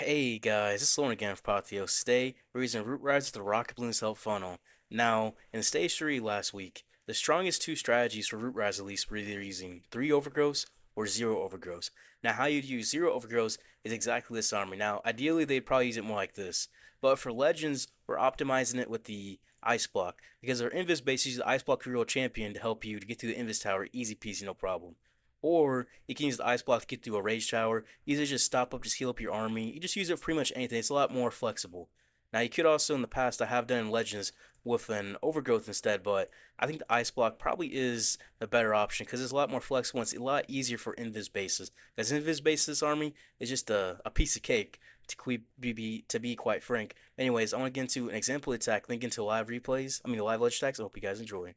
Hey guys, it's Lauren again for Pathos. Today, we're using Root Rise with the Rocket Balloons Help Funnel. Now, in Stage 3 last week, the strongest two strategies for Root Rise at least were either using 3 overgrowths or 0 overgrowths. Now, how you'd use 0 overgrowths is exactly this army. Now, ideally, they'd probably use it more like this. But for Legends, we're optimizing it with the Ice Block. Because our Invis base uses the Ice Block Reroll Champion to help you to get through the Invis Tower easy peasy, no problem. Or you can use the Ice Block to get through a Rage Tower. Either just stop up, just heal up your army. You just use it for pretty much anything. It's a lot more flexible. Now you could also in the past I have done in Legends with an Overgrowth instead, but I think the Ice Block probably is the better option because it's a lot more flexible. And it's a lot easier for Invis bases because Invis bases army is just a piece of cake to be quite frank. Anyways, I want to get into an example attack, link into live replays. Live Legend attacks. I hope you guys enjoy.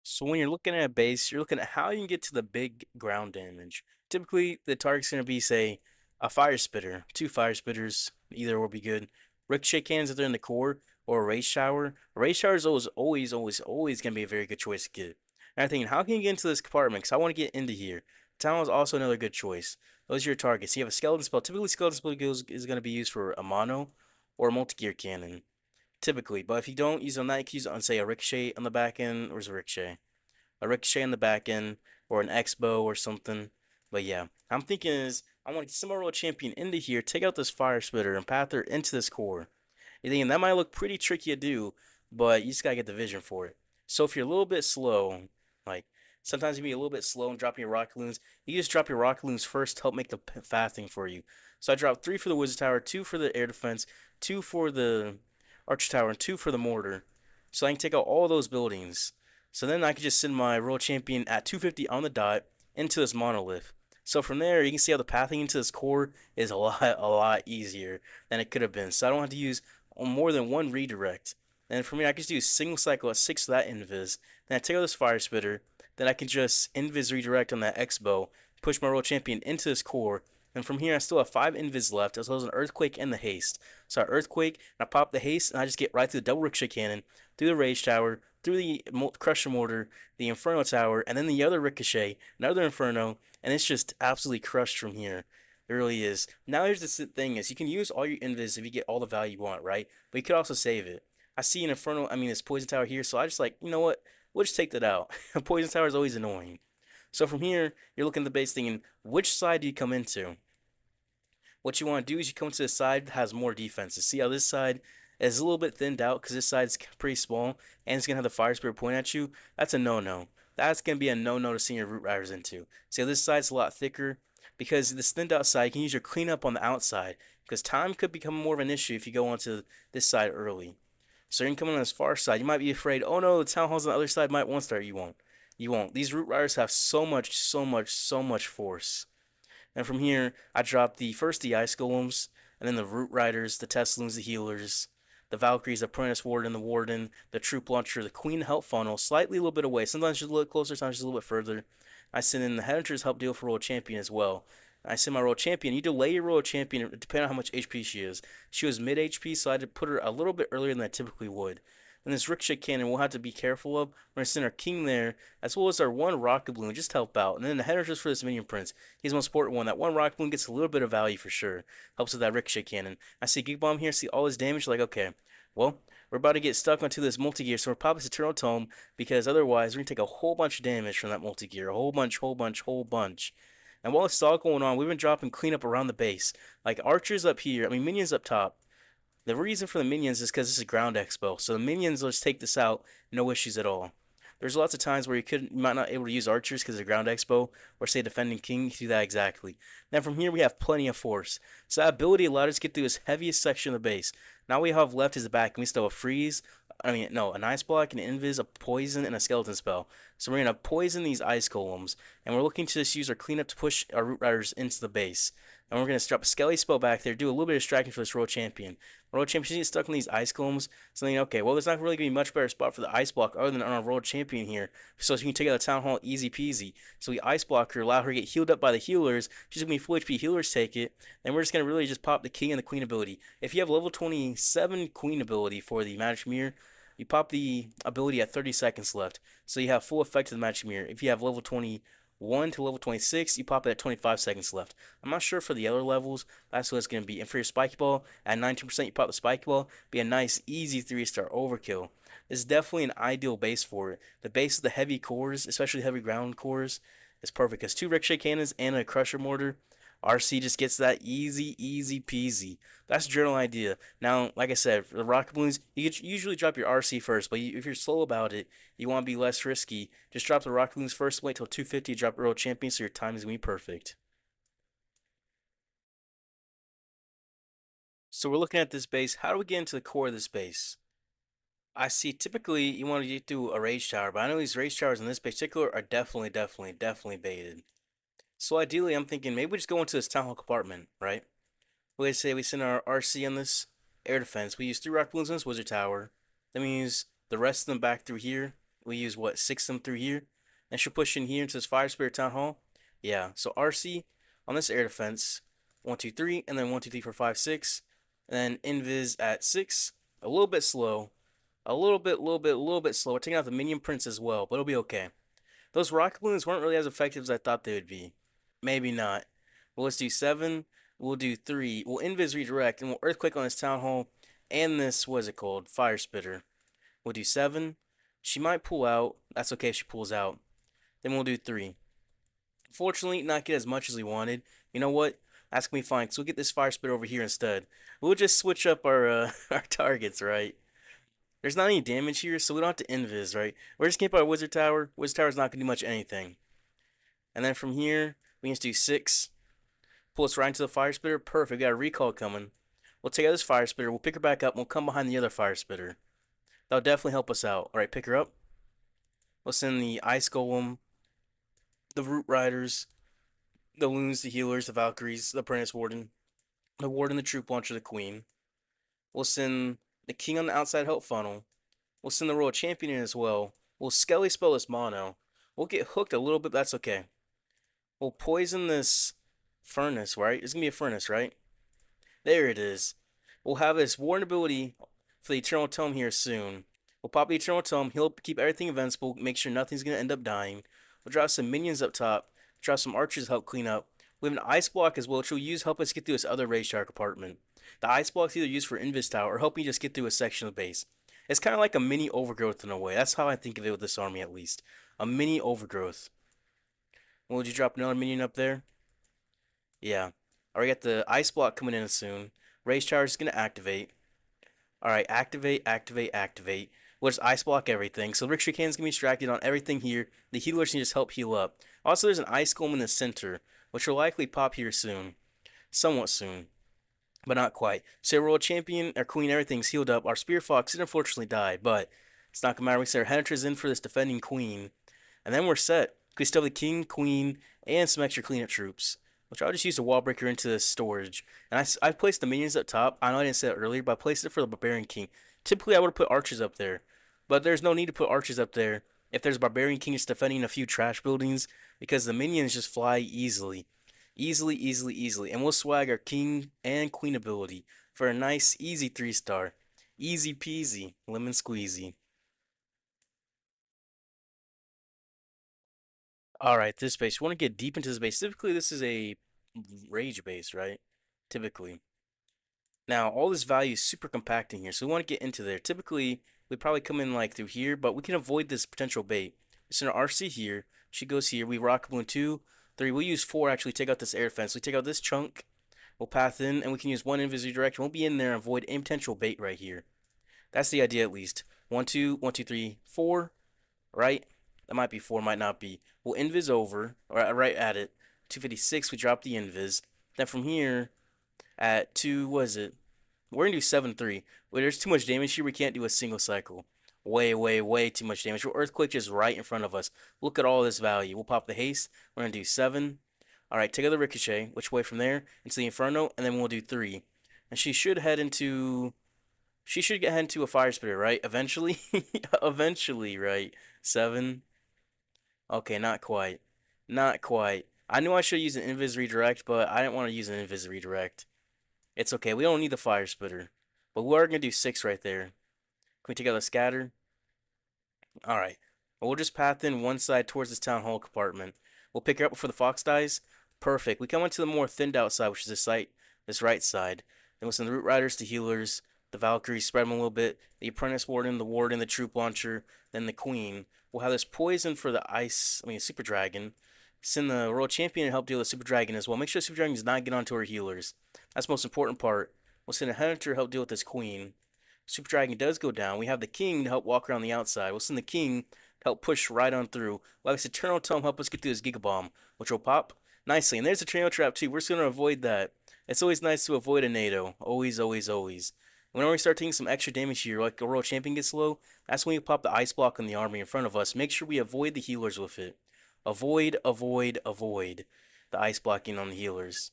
So when you're looking at a base, you're looking at how you can get to the big ground damage. Typically, the target's going to be, say, a fire spitter, two fire spitters, either will be good. Ricochet cannons if they're in the core, or a rage shower. A rage shower is always going to be a very good choice to get. And I'm thinking, how can you get into this compartment? Because I want to get into here. Town is also another good choice. Those are your targets. You have a skeleton spell. Typically, skeleton spell is going to be used for a mono or a multi-gear cannon. Typically, but if you don't use on that, you can use it on, say, a ricochet on the back end. Where's a ricochet? A ricochet on the back end, or an X-bow or something. But yeah, I'm thinking is I want to get Royal Champion into here, take out this fire spitter, and path her into this core. You're thinking that might look pretty tricky to do, but you just gotta get the vision for it. So if you're a little bit slow, like sometimes you be a little bit slow in dropping your rocket loons, you just drop your rocket loons first to help make the pathing for you. So I dropped 3 for the wizard tower, 2 for the air defense, 2 for the archer tower, and 2 for the mortar. So I can take out all those buildings. So then I can just send my Royal Champion at 250 on the dot into this monolith. So from there, you can see how the pathing into this core is a lot easier than it could have been. So I don't have to use more than one redirect. And for me, I can just do a single cycle at 6 of that invis. Then I take out this fire spitter. Then I can just invis redirect on that X-bow, push my Royal Champion into this core. And from here, I still have 5 invis left, as well as an earthquake and the haste. So I earthquake, and I pop the haste, and I just get right through the double ricochet cannon, through the rage tower, through the crusher mortar, the inferno tower, and then the other ricochet, another inferno, and it's just absolutely crushed from here. It really is. Now here's the thing: is you can use all your invis if you get all the value you want, right? But you could also save it. I see an inferno, this poison tower here, so I just like, you know what? We'll just take that out. Poison tower is always annoying. So from here, you're looking at the base thinking, which side do you come into? What you want to do is you come to the side that has more defenses. See how this side is a little bit thinned out because this side's pretty small and it's going to have the fire spirit point at you? That's a no-no. That's going to be a no-no to send your root riders into. See how this side's a lot thicker? Because this thinned out side, you can use your cleanup on the outside because time could become more of an issue if you go onto this side early. So you can come on this far side. You might be afraid, oh no, the town halls on the other side might one star. You won't. You won't. These root riders have so much force. And from here, I dropped the Ice Golems, and then the Root Riders, the Teslins, the Healers, the Valkyries, the Apprentice Warden, the Warden, the Troop Launcher, the Queen Help Funnel, slightly a little bit away. Sometimes just a little closer, sometimes just a little bit further. I send in the Headhunters help deal for Royal Champion as well. I send my Royal Champion. You delay your Royal Champion depending on how much HP she is. She was mid HP, so I had to put her a little bit earlier than I typically would. And this Ricochet Cannon we'll have to be careful of. We're going to send our King there, as well as our one Rocket Balloon, just to help out. And then the header just for this Minion Prince. He's the most important one. That one Rocket Balloon gets a little bit of value for sure. Helps with that Ricochet Cannon. I see Geek Bomb here, see all his damage, like, okay, well, we're about to get stuck onto this multi-gear, so we're popping this Eternal Tome, because otherwise we're going to take a whole bunch of damage from that multi-gear. A whole bunch. And while it's all going on, we've been dropping cleanup around the base. Like archers up here, minions up top. The reason for the minions is because this is ground expo, so the minions will just take this out, no issues at all. There's lots of times where you might not be able to use archers because of ground expo, or say defending king, you can do that exactly. Then from here we have plenty of force. So that ability allowed us to get through this heaviest section of the base. Now we have left is the back, and we still have a freeze, no, an ice block, an invis, a poison, and a skeleton spell. So we're gonna poison these ice golems, and we're looking to just use our cleanup to push our root riders into the base. And we're gonna drop a skelly spell back there, do a little bit of distracting for this Royal Champion. Royal Champion gets stuck in these ice combs, so then, okay, well, there's not really gonna be much better spot for the ice block other than on our Royal Champion here, so she can take out the town hall easy peasy. So we ice block her, allow her to get healed up by the healers. She's gonna be full HP healers take it, and we're just gonna really just pop the king and the queen ability. If you have level 27 queen ability for the magic mirror, you pop the ability at 30 seconds left, so you have full effect of the magic mirror. If you have level 20 1 to level 26, you pop it at 25 seconds left. I'm not sure for the other levels, that's what it's going to be. And for your Spiky Ball, at 19%, you pop the Spiky Ball, be a nice, easy 3-star overkill. This is definitely an ideal base for it. The base of the heavy cores, especially heavy ground cores, is perfect because 2 Ricochet Cannons and a Crusher Mortar. RC just gets that easy, easy peasy. That's the general idea. Now, like I said, for the rocket balloons, you usually drop your RC first, but if you're slow about it, you want to be less risky. Just drop the rocket balloons first, wait till 250, drop World Champion, so your time is going to be perfect. So we're looking at this base. How do we get into the core of this base? I see typically you want to get through a Rage Tower, but I know these Rage Towers in this particular are definitely baited. So ideally, I'm thinking maybe we just go into this Town Hall compartment, right? Let's say we send our RC on this air defense. We use 3 rock balloons on this wizard tower. Then we use the rest of them back through here. We use what, 6 of them through here. And she'll push in here into this fire spirit town hall. Yeah, so RC on this air defense. 1, 2, 3, and then 1, 2, 3, 4, 5, 6. And then invis at 6. A little bit slow. A little bit slow. We're taking out the minion prince as well, but it'll be okay. Those rocket balloons weren't really as effective as I thought they would be. Maybe not. Well, let's do 7. We'll do 3. We'll invis redirect, and we'll earthquake on this town hall and this, what is it called? Fire spitter. We'll do 7. She might pull out. That's okay if she pulls out. Then we'll do 3. Fortunately, not get as much as we wanted. You know what? That's gonna be fine. So we'll get this fire spitter over here instead. We'll just switch up our our targets, right? There's not any damage here, so we don't have to invis, right? We're just gonna keep our wizard tower. Wizard tower's not gonna do much anything. And then from here, we can just do 6. Pull us right into the fire spitter. Perfect. We got a recall coming. We'll take out this fire spitter. We'll pick her back up. And we'll come behind the other fire spitter. That'll definitely help us out. All right, pick her up. We'll send the ice golem, the root riders, the loons, the healers, the valkyries, the apprentice warden, the troop launcher, the queen. We'll send the king on the outside help funnel. We'll send the royal champion in as well. We'll skelly spell this mono. We'll get hooked a little bit. That's okay. We'll poison this furnace, right? It's gonna be a furnace, right? There it is. We'll have this warn ability for the Eternal Tome here soon. We'll pop the Eternal Tome. He'll keep everything invincible, make sure nothing's going to end up dying. We'll drop some minions up top. Drop some archers to help clean up. We have an ice block as well, which we'll use to help us get through this other Rage Tower compartment. The ice block's either used for Invis Tower or helping just get through a section of the base. It's kind of like a mini overgrowth in a way. That's how I think of it with this army, at least. A mini overgrowth. Would you drop another minion up there? Yeah. Alright, got the ice block coming in soon. Rage Tower is going to activate. Alright, activate. We'll just ice block everything. So Ricochet Cannon's going to be distracted on everything here. The healers can just help heal up. Also, there's an ice golem in the center, which will likely pop here soon. Somewhat soon. But not quite. So World Champion, our Queen, everything's healed up. Our Spear Fox did unfortunately die, but it's not going to matter. We set our Henetra's in for this defending Queen. And then we're set. We still have the King, Queen, and some extra cleanup troops, which I'll just use a wall breaker into the storage. And I placed the minions up top. I know I didn't say that earlier, but I placed it for the Barbarian King. Typically, I would have put archers up there, but there's no need to put archers up there if there's Barbarian King just defending a few trash buildings, because the minions just fly easily. Easily. And we'll swag our King and Queen ability for a nice, easy 3-star. Easy peasy, lemon squeezy. Alright, this base. You want to get deep into this base. Typically, this is a rage base, right? Typically. Now, all this value is super compacting here, so we want to get into there. Typically, we probably come in like through here, but we can avoid this potential bait. We send our RC here. She goes here. We rock balloon 2, 3. We'll use 4 actually take out this air fence. We take out this chunk. We'll path in, and we can use 1 invisible direction. We'll be in there and avoid any potential bait right here. That's the idea at least. 1, 2, 1, 2, 3, 4. Right? That might be 4, might not be. We'll invis over, or right at it. 256, we drop the invis. Then from here, at 2, what is it? We're gonna do 7-3. Well, there's too much damage here. We can't do a single cycle. Way too much damage. Earthquake just right in front of us. Look at all this value. We'll pop the haste. We're gonna do 7. Alright, take out the ricochet. Which way from there? Into the inferno, and then we'll do 3. And she should head into. She should get head into a fire spirit, right? Eventually? Eventually, right? 7. Okay, not quite. Not quite. I knew I should use an invis redirect, but I didn't want to use an invis redirect. It's okay. We don't need the fire spitter. But we are going to do 6 right there. Can we take out the scatter? Alright. Well, we'll just path in one side towards this town hall compartment. We'll pick her up before the fox dies. Perfect. We come onto the more thinned out side, which is this right side. Then we'll send the Root Riders to healers. The Valkyries spread them a little bit. The Apprentice Warden, the Troop Launcher, then the Queen. We'll have this poison for the Super Dragon. Send the Royal Champion to help deal with Super Dragon as well. Make sure Super Dragon does not get onto our healers. That's the most important part. We'll send a Hunter to help deal with this Queen. Super Dragon does go down. We have the King to help walk around the outside. We'll send the King to help push right on through. We'll have this Eternal Tome help us get through this Giga Bomb, which will pop nicely. And there's a Trio Trap too. We're just going to avoid that. It's always nice to avoid a NATO. Always, always, always. Whenever we start taking some extra damage here, like a Royal Champion gets low, that's when you pop the Ice Block on the army in front of us. Make sure we avoid the healers with it. Avoid, avoid, avoid the Ice Blocking on the healers.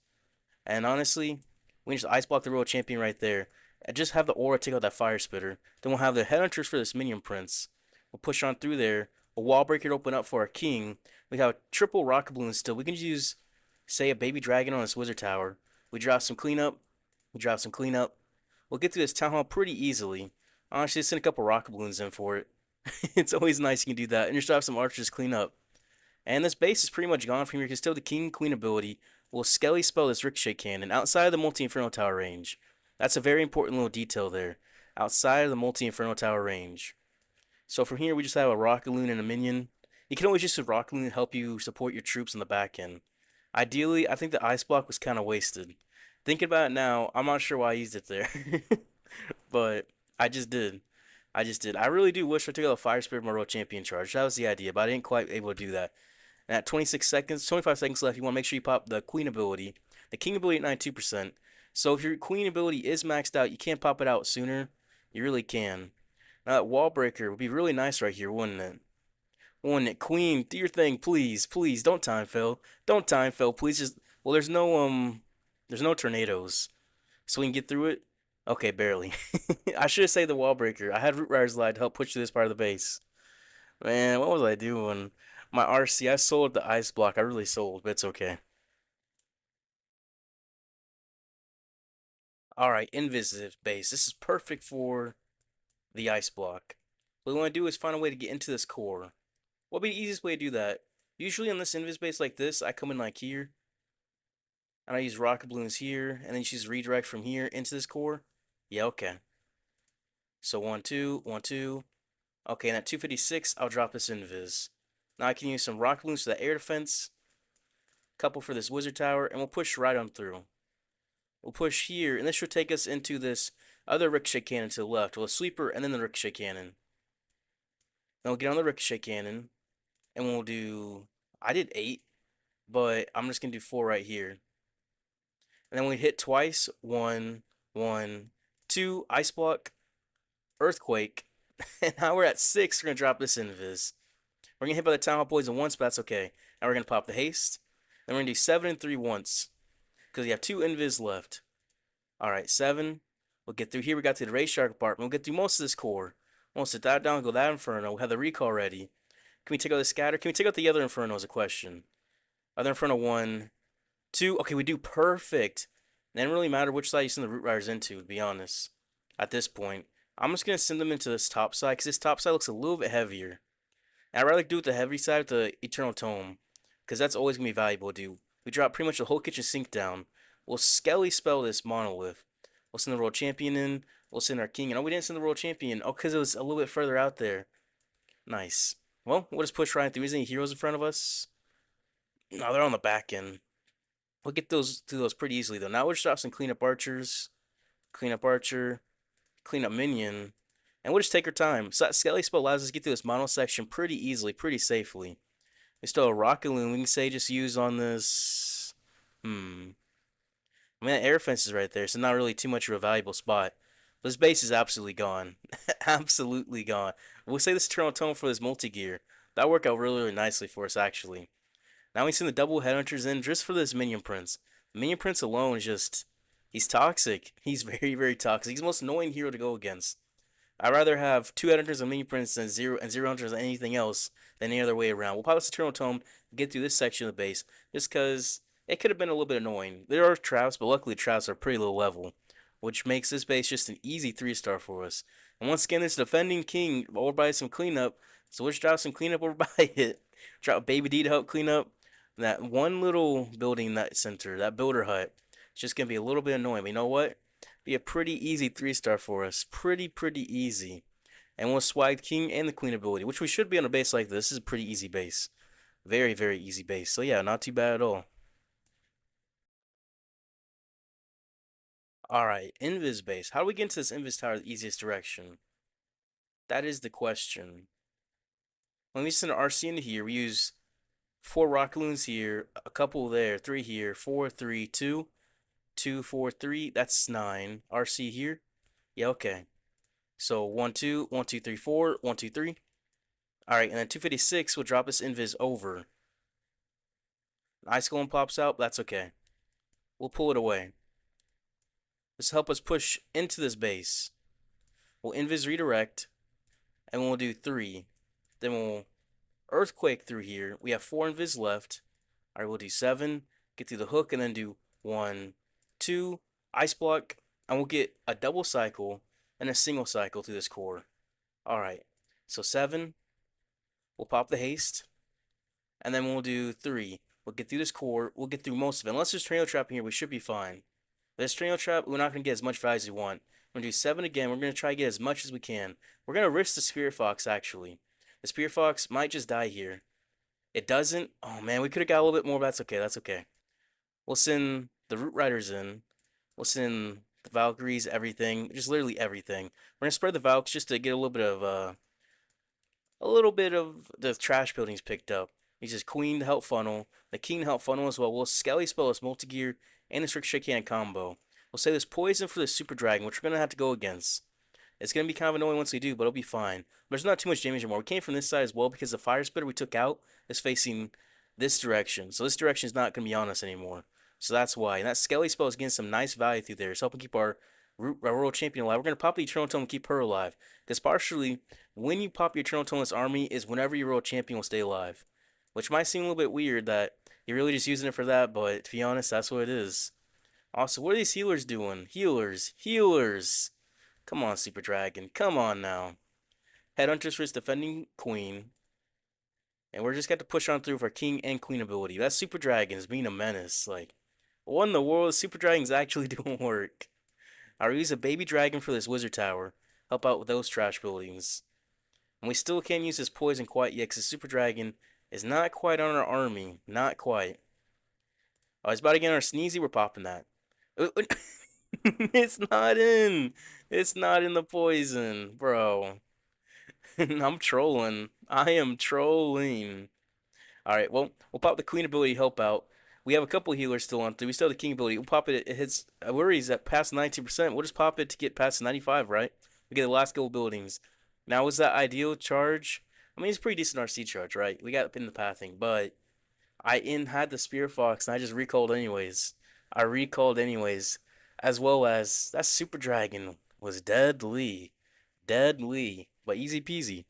And honestly, we just Ice Block the Royal Champion right there. And just have the Aura take out that Fire Spitter. Then we'll have the Headhunters for this Minion Prince. We'll push on through there. A Wall Breaker to open up for our King. We have triple Rocket Balloon still. We can use, say, a Baby Dragon on this Wizard Tower. We drop some cleanup. We drop some cleanup. We'll get through this Town Hall pretty easily. Honestly, send a couple Rocket Balloons in for it. It's always nice you can do that. And just drop some Archers clean up. And this base is pretty much gone from here because still the King and Queen ability will Skelly spell this Ricochet Cannon outside of the Multi-Inferno Tower range. That's a very important little detail there. Outside of the Multi-Inferno Tower range. So from here, we just have a Rocket Loon and a Minion. You can always use a Rocket Loon to help you support your troops in the back end. Ideally, I think the Ice Block was kind of wasted. Thinking about it now, I'm not sure why I used it there. But I just did. I just did. I really do wish I took out a Fire Spirit Royal Champion charge. That was the idea, but I didn't quite able to do that. And at 26 seconds, 25 seconds left, you want to make sure you pop the Queen ability. The King ability at 92%. So if your Queen ability is maxed out, you can't pop it out sooner. You really can. Now that Wall Breaker would be really nice right here, wouldn't it? Wouldn't it? Queen, do your thing, please. Please, don't time fail. Don't time fail, please. Just, well, there's no tornadoes. So we can get through it? Okay, barely. I should have saved the Wall Breaker. I had Root Riders Light to help push through this part of the base. Man, what was I doing? My RC, I sold the Ice Block. I really sold, but it's okay. Alright, Invisive base. This is perfect for the Ice Block. What we want to do is find a way to get into this core. What would be the easiest way to do that? Usually on this Invis base like this, I come in like here, and I use Rocket Balloons here, and then choose redirect from here into this core. Yeah, okay. So 1, 2, 1, 2. Okay, and at 256, I'll drop this Invis. Now I can use some Rocket Balloons for the air defense, couple for this Wizard Tower, and we'll push right on through. We'll push here, and this should take us into this other Ricochet Cannon to the left. Well, a Sweeper, and then the Ricochet Cannon. Then we'll get on the Ricochet Cannon, and we'll do... I did 8, but I'm just going to do 4 right here. And then we hit twice. 1, 1, 2, Ice Block, Earthquake. And now we're at 6. We're going to drop this Invis. We're going to hit by the Town Hall Poison once, but that's okay. Now we're going to pop the Haste. Then we're going to do 7 and 3 once. Because we have 2 Invis left. Alright, 7. We'll get through here. We got to the Ray Shark apartment. We'll get through most of this core. We'll sit that down, go that Inferno. We'll have the recall ready. Can we take out the Scatter? Can we take out the other Inferno is a question. Other Inferno 1, 2. Okay, we do perfect. It doesn't really matter which side you send the Root Riders into, to be honest. At this point. I'm just going to send them into this top side, because this top side looks a little bit heavier. And I'd rather do it the heavy side with the Eternal Tome, because that's always going to be valuable to do. We drop pretty much the whole kitchen sink down. We'll Skelly spell this Monolith. We'll send the World Champion in. We'll send our King in. Oh, we didn't send the World Champion. Oh, because it was a little bit further out there. Nice. Well, we'll just push right through. Is there any heroes in front of us? No, they're on the back end. We'll get those through those pretty easily, though. Now we'll just drop some Cleanup Archers. Cleanup Archer. Cleanup Minion. And we'll just take our time. So that Skelly spell allows us to get through this mono section pretty easily, pretty safely. We still have a Rocket Loon we can say just use on this. I mean, that air fence is right there, so not really too much of a valuable spot. But this base is absolutely gone. Absolutely gone. We'll say this Eternal Tome for this multi-gear. That worked out really, really nicely for us, actually. Now we send the double Headhunters in just for this Minion Prince. The Minion Prince alone is just... He's toxic. He's very, very toxic. He's the most annoying hero to go against. I'd rather have 2 Headhunters and Minion Prince than 0 Hunters than anything else than any other way around. We'll pop this Eternal Tome, get through this section of the base, just because it could have been a little bit annoying. There are traps, but luckily traps are pretty low level, which makes this base just an easy 3-star for us. And once again, this defending King over by some cleanup, so let's drop some cleanup over by it. Drop Baby D to help clean up. That one little building in that center, that builder hut, it's just gonna be a little bit annoying. But you know what? Be a pretty easy 3-star for us. Pretty easy. And we'll swag king and the queen ability, which we should be on a base like this. This is a pretty easy base. Very easy base. So yeah, not too bad at all. Alright, Invis base. How do we get into this Invis tower the easiest direction? That is the question. When we send an RC into here, we use 4 rocket loons here, a couple there, 3 here, 4, 3, 2, 2, 4, 3. That's 9. RC here. Yeah, okay. So 1, 2, 1, 2, 3, 4, 1, 2, 3. Alright, and then 256 will drop us Invis over. Ice Golem pops out, that's okay. We'll pull it away. This will help us push into this base. We'll Invis redirect, and we'll do 3. Then we'll Earthquake through here. We have 4 Invis left. Alright, we'll do 7. Get through the hook, and then do 1, 2. Ice Block, and we'll get a double cycle and a single cycle through this core. Alright, so 7. We'll pop the haste, and then we'll do 3. We'll get through this core. We'll get through most of it. Unless there's Tornado Trap in here, we should be fine. This Tornado Trap, we're not going to get as much value as we want. We're going to do 7 again. We're going to try to get as much as we can. We're going to risk the Spirit Fox, actually. The Spirit Fox might just die here. It doesn't. Oh, man, we could have got a little bit more, but that's okay. That's okay. We'll send the Root Riders in. We'll send the Valkyries, everything. Just literally everything. We're going to spread the Valks just to get a little bit of the trash buildings picked up. He's just Queen to help funnel, the King to help funnel as well. We'll Skelly spell this multi-gear and this Trick Shake Hand combo. We'll say this Poison for the Super Dragon, which we're going to have to go against. It's going to be kind of annoying once we do, but it'll be fine. There's not too much damage anymore. We came from this side as well because the Fire Spitter we took out is facing this direction. So this direction is not going to be on us anymore. So that's why. And that Skelly spell is getting some nice value through there. It's helping keep our World Champion alive. We're going to pop the Eternal Tome and keep her alive. Because partially, when you pop your Eternal Tome in this army is whenever your World Champion will stay alive. Which might seem a little bit weird that you're really just using it for that, but to be honest, that's what it is. Also, what are these healers doing? Healers. Come on, Super Dragon. Come on now. Headhunters for his defending queen. And we're just got to push on through with our king and queen ability. That Super Dragon is being a menace. Like, what in the world? Super Dragon's actually doing work. I'll use a baby dragon for this wizard tower. Help out with those trash buildings. And we still can't use this poison quite yet because the Super Dragon is not quite on our army. Not quite. Oh, it's about to get on our sneezy. We're popping that. It's not in. It's not in the poison, bro. I'm trolling. I am trolling. Alright, well, we'll pop the queen ability to help out. We have a couple healers still on through. We still have the king ability. We'll pop it. It hits worries at past 90%. We'll just pop it to get past 95, right? We get the last couple buildings. Now, was that ideal charge? I mean, it's pretty decent RC charge, right? We got in the pathing, but had the Spear Fox and I just recalled anyways. I recalled anyways. As well as that Super Dragon was deadly. Deadly. But easy peasy.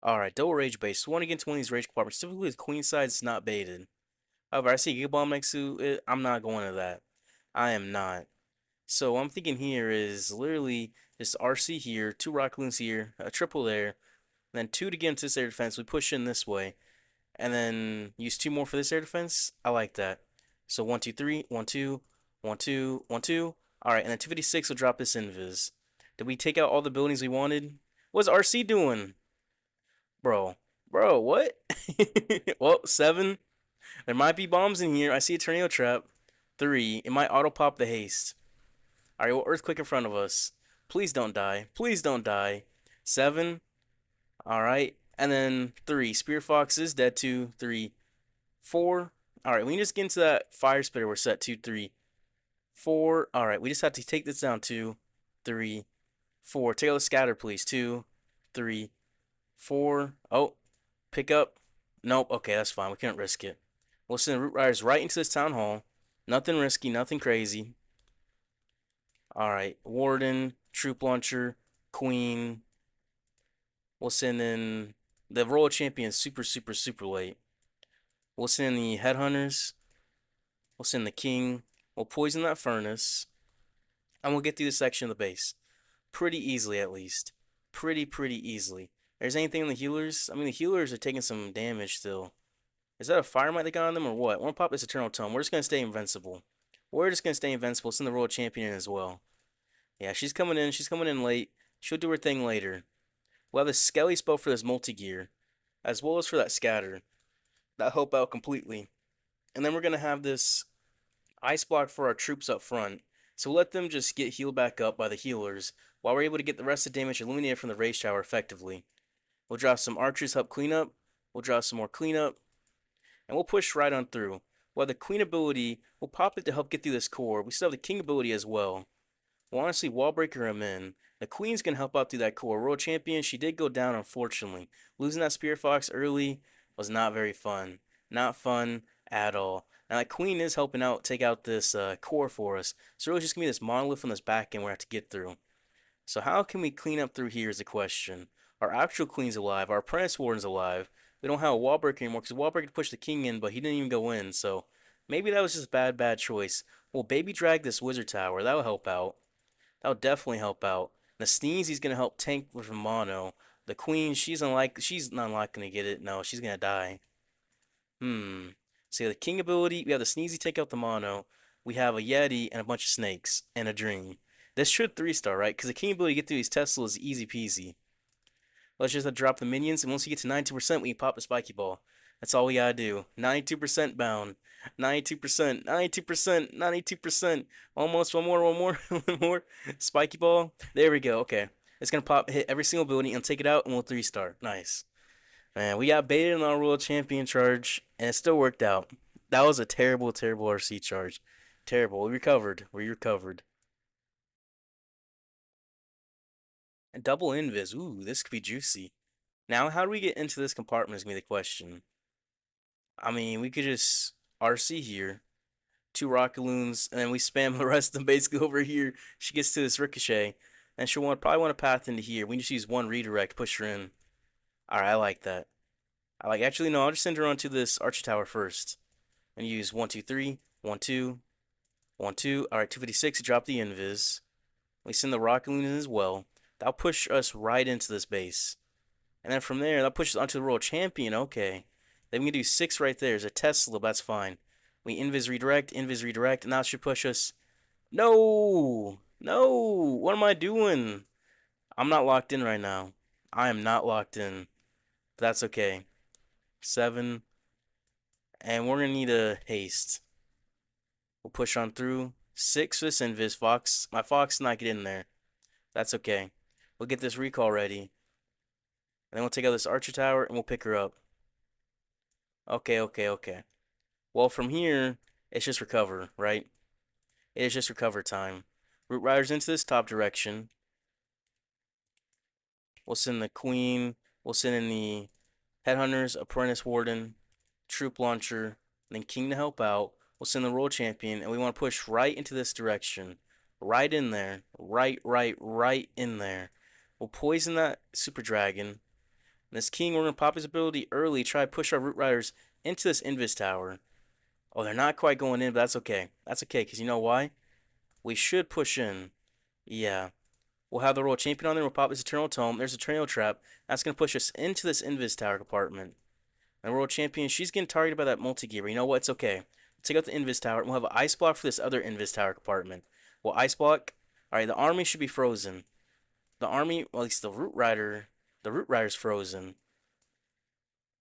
Alright, double rage base. One against one of these rage compartments. Typically the queen side is not baited. However, I see Giga Bomb next to it. I'm not going to that. I am not. So what I'm thinking here is literally just RC here, 2 rock loons here, a triple there, then 2 to get into this air defense. We push in this way, and then use 2 more for this air defense. I like that. So 1, 2, 3, 1, 2, 1, 2, 1, 2. Alright, and then 256 will drop this invis. Did we take out all the buildings we wanted? What's RC doing? Bro, what? Well, 7. There might be bombs in here. I see a tornado trap. 3. It might auto pop the haste. Alright, well, earthquake in front of us. Please don't die. Please don't die. 7. Alright. And then 3. Spear Fox is dead. 2, 3, 4. Alright, we can just get into that fire spitter. We're set. 2, 3, 4. Alright, we just have to take this down. 2, 3, 4. Take out the scatter, please. 2, 3, 4. Oh, pick up. Nope. Okay, that's fine. We can't risk it. We'll send the Root Riders right into this town hall. Nothing risky, nothing crazy. Alright, Warden, Troop Launcher, Queen. We'll send in the Royal Champion super late. We'll send in the Headhunters. We'll send the King. We'll poison that furnace. And we'll get through this section of the base. Pretty easily, at least. Pretty easily. There's anything in the healers? I mean, the healers are taking some damage still. Is that a fire might they got on them or what? We're gonna pop this Eternal Tome. We're just gonna stay invincible. We're just gonna stay invincible. Send the Royal Champion in as well. Yeah, she's coming in. She's coming in late. She'll do her thing later. We'll have the Skelly spell for this multi-gear, as well as for that scatter. That help out completely. And then we're gonna have this ice block for our troops up front. So we'll let them just get healed back up by the healers, while we're able to get the rest of the damage eliminated from the Rage Tower effectively. We'll drop some archers help clean up. We'll drop some more cleanup. And we'll push right on through. While the Queen ability, we'll pop it to help get through this core. We still have the King ability as well. We'll honestly Wallbreaker him in. The Queen's gonna help out through that core. World Champion, she did go down unfortunately. Losing that Spear Fox early was not very fun. Not fun at all. And that Queen is helping out take out this core for us. So really it's just gonna be this monolith on this back end we have to get through. So how can we clean up through here is the question. Our actual Queen's alive. Our Apprentice Warden's alive. We don't have a Wallbreaker anymore because Wallbreaker pushed the King in, but he didn't even go in. So maybe that was just bad choice. We'll baby drag this Wizard Tower. That'll help out. That'll definitely help out. The Sneezy's gonna help tank with mono. The Queen, she's not gonna get it. No, she's gonna die. Hmm. So the King ability, we have the Sneezy take out the mono. We have a Yeti and a bunch of snakes and a Dream. This should 3-star, right? Because the King ability to get through these Teslas is easy peasy. Let's just drop the minions, and once you get to 92%, we can pop the Spiky Ball. That's all we gotta do. 92% bound. 92%, 92%, 92%. Almost, one more, one more. Spiky Ball. There we go, okay. It's gonna pop, hit every single ability, and take it out, and we'll 3-star. Nice. Man, we got baited in our World Champion charge, and it still worked out. That was a terrible RC charge. Terrible. We recovered. We recovered. And double invis. Ooh, this could be juicy. Now, how do we get into this compartment is gonna be the question. I mean, we could just RC here, two rocket loons, and then we spam the rest of them basically over here. She gets to this ricochet, and she'll probably want to path into here. We just use one redirect, push her in. All right, I like that. Actually no, I'll just send her onto this archer tower first, and use 1 2 3 1 2 1 2. All right, 256 to drop the invis. We send the rocket loon in as well. That'll push us right into this base. And then from there, that pushes onto the Royal Champion. Okay. Then we can do 6 right there. There's a Tesla, but that's fine. We invis redirect, and now it should push us. No! No! What am I doing? I'm not locked in right now. I am not locked in. But that's okay. 7. And we're going to need a haste. We'll push on through. 6 for this invis. Fox. My Fox not get in there. That's okay. We'll get this recall ready. And then we'll take out this archer tower, and we'll pick her up. Okay. Well, from here, it's just recover, right? It is just recover time. Root Riders into this top direction. We'll send the Queen. We'll send in the Headhunters, Apprentice Warden, Troop Launcher, then King to help out. We'll send the Royal Champion, and we want to push right into this direction. Right in there. Right in there. We'll poison that Super Dragon. This King, we're going to pop his ability early, try to push our Root Riders into this Invis Tower. Oh, they're not quite going in, but that's okay. That's okay, because you know why? We should push in. Yeah. We'll have the Royal Champion on there. We'll pop this Eternal Tome. There's a Tornado Trap. That's going to push us into this Invis Tower compartment. And Royal Champion, she's getting targeted by that multi-gear. But you know what? It's okay. Take out the Invis Tower. We'll have an Ice Block for this other Invis Tower compartment. Well, Ice Block. Alright, the army should be frozen. The army, well, at least the Root Rider's frozen.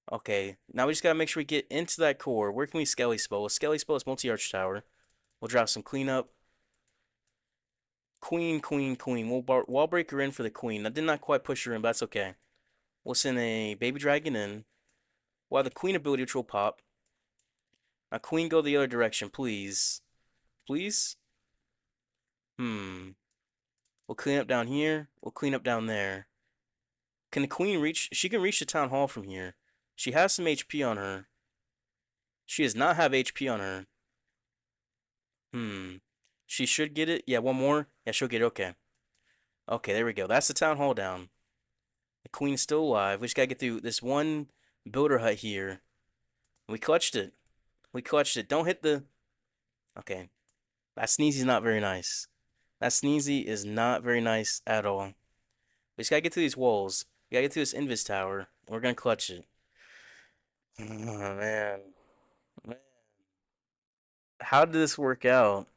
Okay, now we just gotta make sure we get into that core. Where can we Skelly Spell? Well, Skelly Spell is multi-arch tower. We'll drop some cleanup. Queen. We'll wall break her in for the queen. That did not quite push her in, but that's okay. We'll send a baby dragon in. We'll have the queen ability, which will pop. Now, queen, go the other direction, please. Please? We'll clean up down here. We'll clean up down there. Can the queen reach? She can reach the town hall from here. She has some HP on her. She does not have HP on her. She should get it. Yeah, one more. Yeah, she'll get it. Okay. Okay, there we go. That's the town hall down. The queen's still alive. We just gotta get through this one builder hut here. We clutched it. We clutched it. Don't hit the... Okay. That sneezy's not very nice. That sneezy is not very nice at all. We just gotta get through these walls. We gotta get to this Invis tower. We're gonna clutch it. Oh man. Man. How did this work out?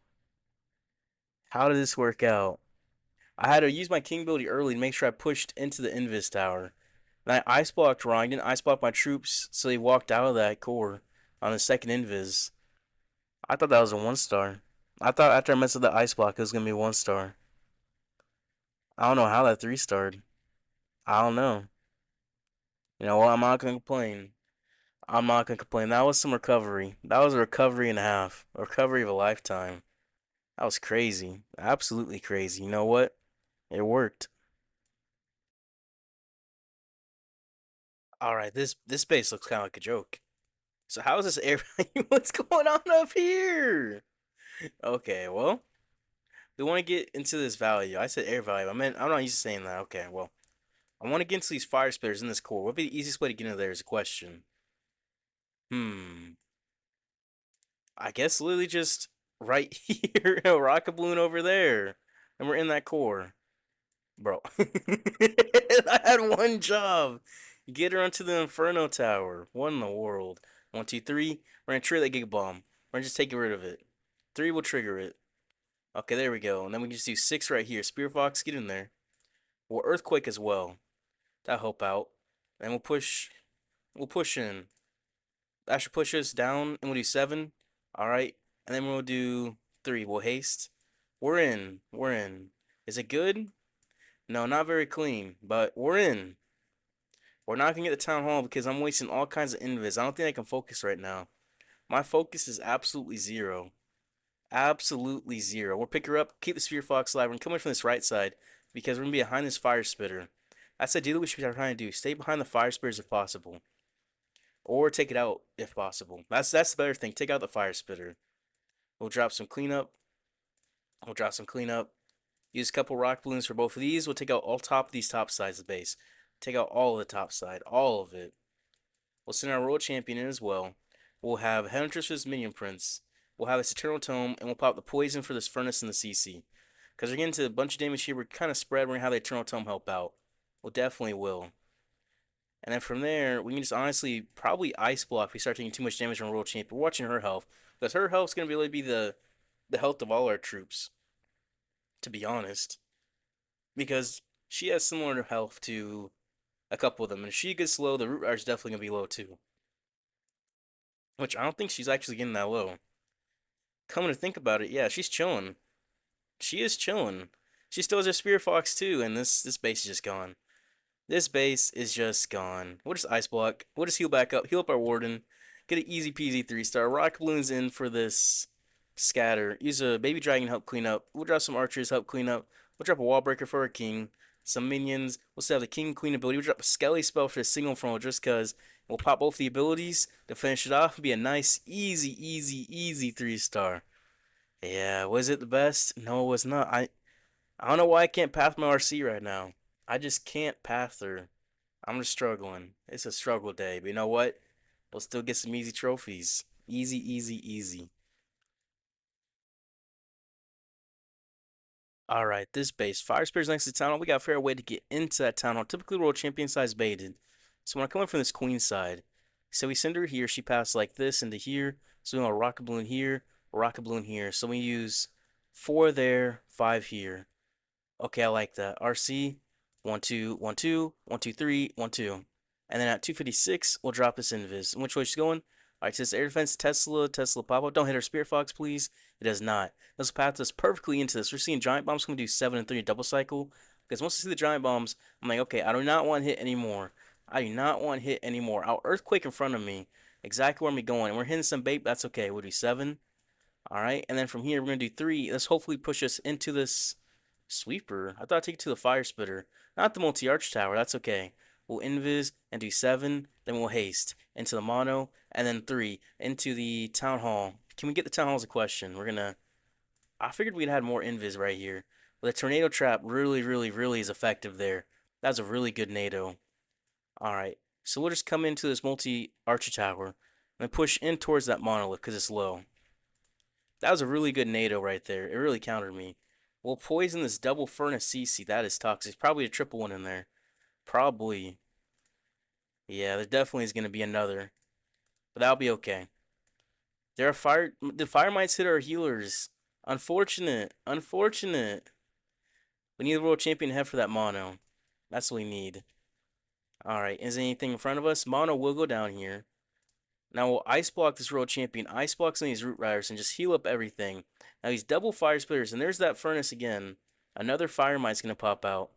How did this work out? I had to use my king ability early to make sure I pushed into the Invis tower. And I ice blocked wrong. I didn't ice block my troops, so they walked out of that core on the second Invis. I thought that was a 1 star. I thought after I messed with the ice block, it was gonna be a 1 star. I don't know how that 3 starred. I don't know. You know what? I'm not gonna complain. I'm not gonna complain. That was some recovery. That was a recovery and a half. A recovery of a lifetime. That was crazy. Absolutely crazy. You know what? It worked. All right, this base looks kind of like a joke. So how is this air? What's going on up here? Okay, well, we want to get into this value. I said air value. I'm not used to saying that. Okay, well, I want to get into these fire spitters in this core. What would be the easiest way to get into there is a question. Hmm. I guess literally just right here, a rocket balloon over there, and we're in that core, bro. I had one job: get her onto the Inferno Tower. What in the world? 1, 2, 3. We're gonna trigger that Giga Bomb. We're gonna just take rid of it. 3 will trigger it. Okay, there we go. And then we can just do 6 right here. Spear Fox, get in there. Well, Earthquake as well. That'll help out. And we'll push. We'll push in. That should push us down, and we'll do 7. All right, and then we'll do 3. We'll haste. We're in. We're in. Is it good? No, not very clean, but we're in. We're not gonna get the town hall because I'm wasting all kinds of invis. I don't think I can focus right now. My focus is absolutely zero. Absolutely zero. We'll pick her up, keep the Spear Fox alive. We're coming from this right side because we're gonna be behind this fire spitter. That's the deal we should be trying to do. Stay behind the fire spitters if possible. Or take it out if possible. That's the better thing. Take out the fire spitter. We'll drop some cleanup. We'll drop some cleanup. Use a couple rock balloons for both of these. We'll take out all top of these top sides of the base. Take out all of the top side. All of it. We'll send our world champion in as well. We'll have Huntress's Minion Prince. We'll have this Eternal Tome, and we'll pop the poison for this furnace and the CC. Because we're getting to a bunch of damage here. We're kind of spread. We're going to have the Eternal Tome help out. We'll definitely will. And then from there, we can just honestly probably ice block if we start taking too much damage from world champion. We're watching her health. Because her health's going to really be the health of all our troops, to be honest. Because she has similar health to a couple of them. And if she gets low, the root rider's definitely going to be low too. Which I don't think she's actually getting that low. Coming to think about it, yeah, she's chilling. She is chilling. She still has her Spear Fox too, and this base is just gone. This base is just gone. We'll just ice block. We'll just heal back up. Heal up our Warden. Get an easy peasy 3 star. Rock balloons in for this scatter. Use a baby dragon help clean up. We'll drop some archers help clean up. We'll drop a wall breaker for our king. Some minions. We'll still have the king queen ability. We'll drop a skelly spell for the signal from just cause. We'll pop both the abilities to finish it off. It'll be a nice, easy 3 star. Yeah, was it the best? No, it was not. I don't know why I can't path my RC right now. I just can't path her. I'm just struggling. It's a struggle day, but you know what? We'll still get some easy trophies. Easy. All right, this base. Fire Spirit's next to town hall. We got a fair way to get into that town hall. Typically, world champion size baited. So when I come in from this queen side, so we send her here. She passed like this into here. So we want a rocket balloon here, a rocket balloon here. So we use 4 there, 5 here. Okay, I like that. RC, 1, 2, 1, 2, 1, 2, 3, 1, 2. And then at 256, we'll drop this invis. And which way she's going? Alright, so this air defense, Tesla pop up. Don't hit her Spirit Fox, please. It does not. This will path us perfectly into this. We're seeing Giant Bombs going to do 7 and 3 double cycle. Because once I see the Giant Bombs, I'm like, okay, I do not want hit anymore. I do not want hit anymore. Our Earthquake in front of me. Exactly where I'm going. And we're hitting some bait, but that's okay. We'll do 7. Alright, and then from here, we're going to do 3. Let's hopefully push us into this sweeper. I thought I'd take it to the fire spitter. Not the multi-arch tower. That's okay. We'll invis and do 7. Then we'll haste into the mono. And then 3 into the town hall. Can we get the town hall as a question? We're gonna. I figured we'd had more invis right here. But the tornado trap really is effective there. That's a really good NATO. Alright. So we'll just come into this multi-arch tower. And push in towards that monolith because it's low. That was a really good NATO right there. It really countered me. We'll poison this double furnace CC. That is toxic. Probably a triple one in there. Probably. Yeah, there definitely is gonna be another, but that'll be okay. There are fire. The fire mites hit our healers. Unfortunate. Unfortunate. We need a world champion head for that mono. That's what we need. All right. Is there anything in front of us? Mono will go down here. Now we'll ice block this world champion. Ice block some of these root riders and just heal up everything. Now he's double fire splitters, and there's that furnace again. Another fire mite's gonna pop out.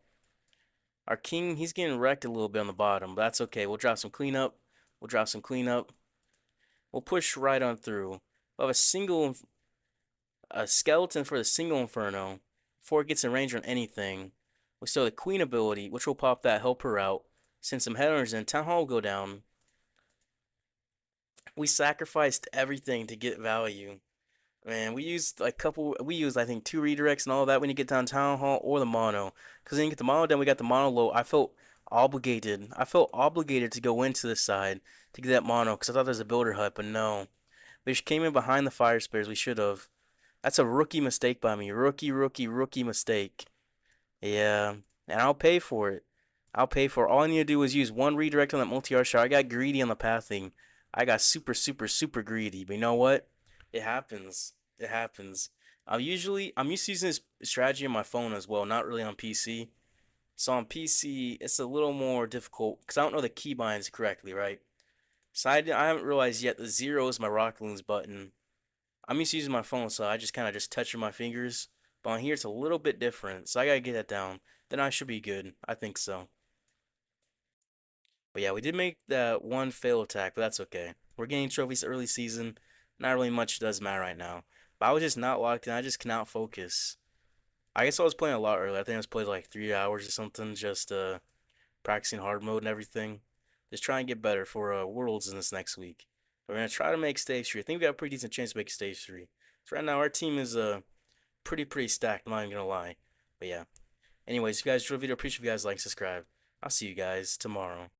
Our king, he's getting wrecked a little bit on the bottom, but that's okay. We'll drop some cleanup. We'll drop some cleanup. We'll push right on through. We'll have a skeleton for the single inferno before it gets in range on anything. We still have the queen ability, which will pop that, help her out. Send some headhunters in. Town hall will go down. We sacrificed everything to get value. Man, we used I think two redirects and all that when you get down town hall or the mono. Cause then you get the mono, then we got the mono low. I felt obligated. I felt obligated to go into this side to get that mono because I thought there was a builder hut, but no. We just came in behind the fire spares. We should have. That's a rookie mistake by me. Rookie mistake. Yeah, and I'll pay for it. I'll pay for it. All I need to do is use one redirect on that multi-art shot. I got greedy on the pathing. I got super greedy. But you know what? It happens. It happens. I'm used to using this strategy on my phone as well, not really on PC. So on PC, it's a little more difficult because I don't know the keybinds correctly, right? So I haven't realized yet the zero is my Rocket Loons button. I'm used to using my phone, so I just kind of just touch with my fingers. But on here, it's a little bit different, so I gotta get that down. Then I should be good. I think so. But yeah, we did make that one fail attack, but that's okay. We're getting trophies early season. Not really much does matter right now. But I was just not locked in. I just cannot focus. I guess I was playing a lot earlier. I think I was playing like 3 hours or something, just practicing hard mode and everything. Just trying to get better for Worlds in this next week. We're gonna try to make stage 3. I think we got a pretty decent chance to make stage 3. So right now our team is pretty stacked. I'm not even gonna lie. But yeah. Anyways, if you guys enjoyed the video, appreciate if you guys like, subscribe. I'll see you guys tomorrow.